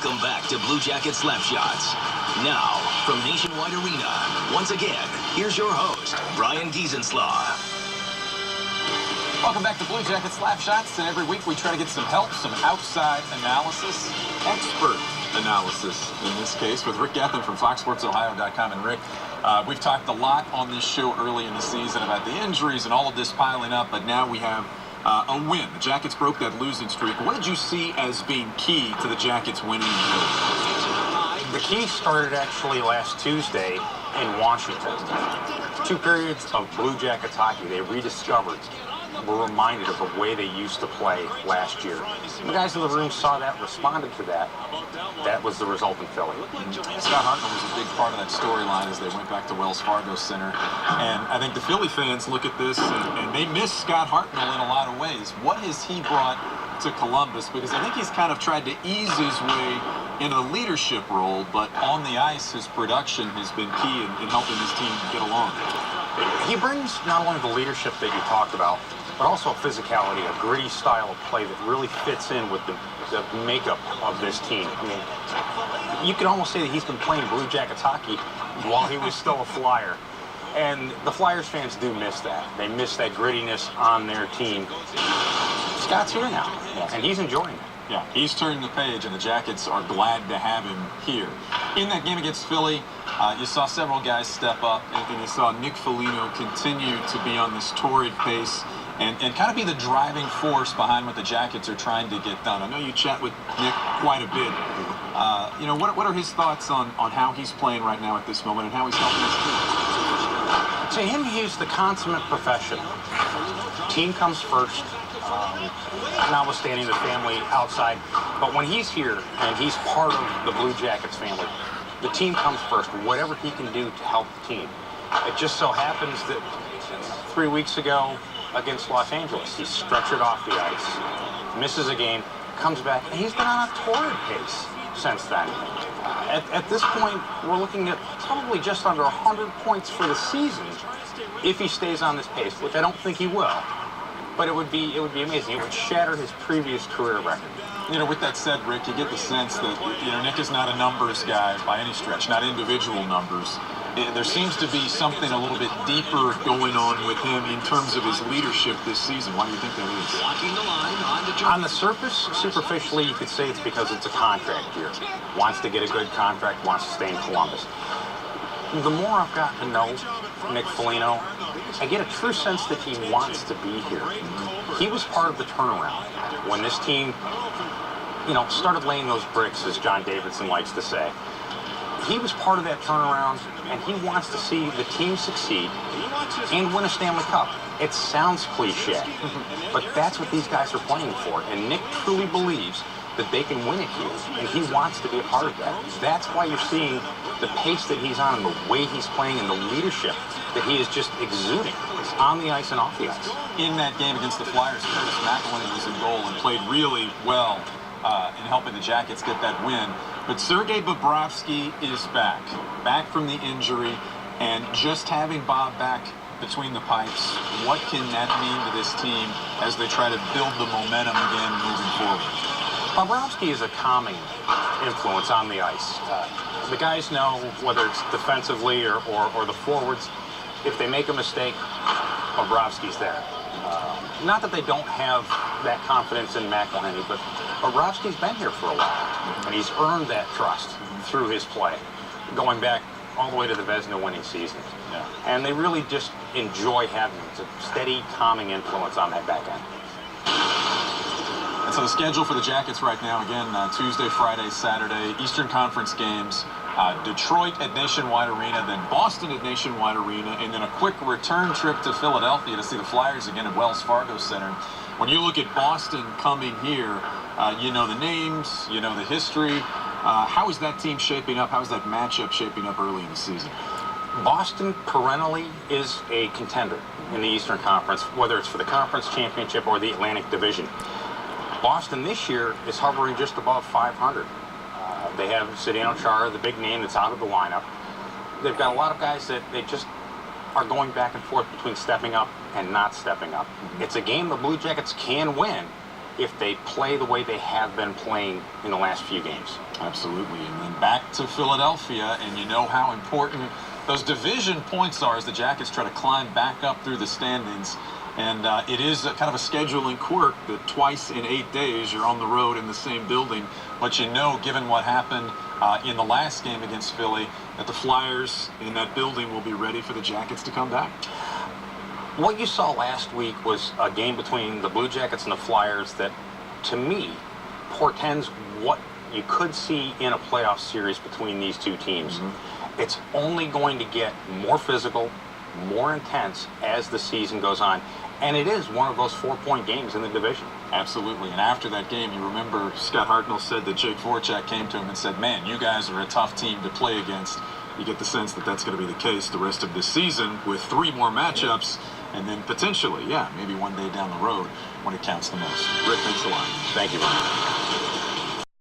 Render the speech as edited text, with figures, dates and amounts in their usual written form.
Welcome back to Blue Jacket Slapshots. Now, from Nationwide Arena, once again, here's your host, Brian Giesenslaw. Welcome back to Blue Jacket Slapshots, and every week we try to get some help, some outside analysis, expert analysis, in this case, with Rick Gethin from FoxSportsOhio.com. And Rick, we've talked a lot on this show early in the season about the injuries and all of this piling up, but now we have a win. The Jackets broke that losing streak. What did you see as being key to the Jackets winning? The key started actually last Tuesday in Washington. 2 periods of Blue Jackets hockey they rediscovered, were reminded of the way they used to play last year. The guys in the room saw that, responded to that. That was the result in Philly. Scott Hartnell was a big part of that storyline as they went back to Wells Fargo Center. And I think the Philly fans look at this and they miss Scott Hartnell in a lot of ways. What has he brought to Columbus? Because I think he's kind of tried to ease his way into the leadership role, but on the ice, his production has been key in helping his team get along. He brings not only the leadership that you talked about, but also a physicality, a gritty style of play that really fits in with the makeup of this team. I mean, you could almost say that he's been playing Blue Jackets hockey while he was still a Flyer. And the Flyers fans do miss that. They miss that grittiness on their team. Scott's here now, and he's enjoying it. Yeah, he's turned the page, and the Jackets are glad to have him here. In that game against Philly, you saw several guys step up, and you saw Nick Foligno continue to be on this torrid pace and kind of be the driving force behind what the Jackets are trying to get done. I know you chat with Nick quite a bit. You know, what are his thoughts on how he's playing right now at this moment and how he's helping his team? To him, he's the consummate professional. Team comes first, notwithstanding the family outside. But when he's here and he's part of the Blue Jackets family, the team comes first, whatever he can do to help the team. It just so happens that 3 weeks ago against Los Angeles, he's stretchered off the ice, misses a game, comes back, and he's been on a torrid pace since then. At this point, we're looking at probably just under 100 points for the season if he stays on this pace, which I don't think he will. But it would be amazing. It would shatter his previous career record. You know, with that said, Rick, you get the sense that, you know, Nick is not a numbers guy by any stretch, not individual numbers. There seems to be something a little bit deeper going on with him in terms of his leadership this season. Why do you think that is? On the surface, superficially, you could say it's because it's a contract year. Wants to get a good contract, wants to stay in Columbus. The more I've gotten to know Nick Foligno, I get a true sense that he wants to be here. He was part of the turnaround when this team, you know, started laying those bricks, as John Davidson likes to say. He was part of that turnaround, and he wants to see the team succeed and win a Stanley Cup. It sounds cliche, but that's what these guys are playing for, and Nick truly believes that they can win it here, and he wants to be a part of that. That's why you're seeing the pace that he's on, and the way he's playing, and the leadership that he is just exuding on the ice and off the ice. In that game against the Flyers, Curtis McElhinney was in goal and played really well in helping the Jackets get that win. But Sergei Bobrovsky is back from the injury, and just having Bob back between the pipes, what can that mean to this team as they try to build the momentum again moving forward? Bobrovsky is a calming influence on the ice. The guys know, whether it's defensively or the forwards, if they make a mistake, Bobrovsky's there. Not that they don't have that confidence in McElhinney, but Bobrovsky's been here for a while, and he's earned that trust through his play, going back all the way to the Vezina winning season. Yeah. And they really just enjoy having him. It's a steady, calming influence on that back end. And so the schedule for the Jackets right now, again, Tuesday, Friday, Saturday, Eastern Conference games, Detroit at Nationwide Arena, then Boston at Nationwide Arena, and then a quick return trip to Philadelphia to see the Flyers again at Wells Fargo Center. When you look at Boston coming here, you know the names, you know the history. How is that team shaping up? How is that matchup shaping up early in the season? Boston perennially is a contender in the Eastern Conference, whether it's for the conference championship or the Atlantic Division. Boston this year is hovering just above 500. They have Zdeno Chara, the big name that's out of the lineup. They've got a lot of guys that they just are going back and forth between stepping up and not stepping up. It's a game the Blue Jackets can win if they play the way they have been playing in the last few games. Absolutely. And then back to Philadelphia, and you know how important those division points are as the Jackets try to climb back up through the standings. And it is kind of a scheduling quirk that twice in 8 days you're on the road in the same building. But you know, given what happened in the last game against Philly, that the Flyers in that building will be ready for the Jackets to come back. What you saw last week was a game between the Blue Jackets and the Flyers that, to me, portends what you could see in a playoff series between these two teams. Mm-hmm. It's only going to get more physical, more intense as the season goes on. And it is one of those 4-point games in the division. Absolutely. And after that game, you remember Scott Hartnell said that Jake Voracek came to him and said, man, you guys are a tough team to play against. You get the sense that that's going to be the case the rest of this season with 3 more matchups. And then potentially, maybe one day down the road when it counts the most. Rick, thanks a lot. Thank you, Ryan.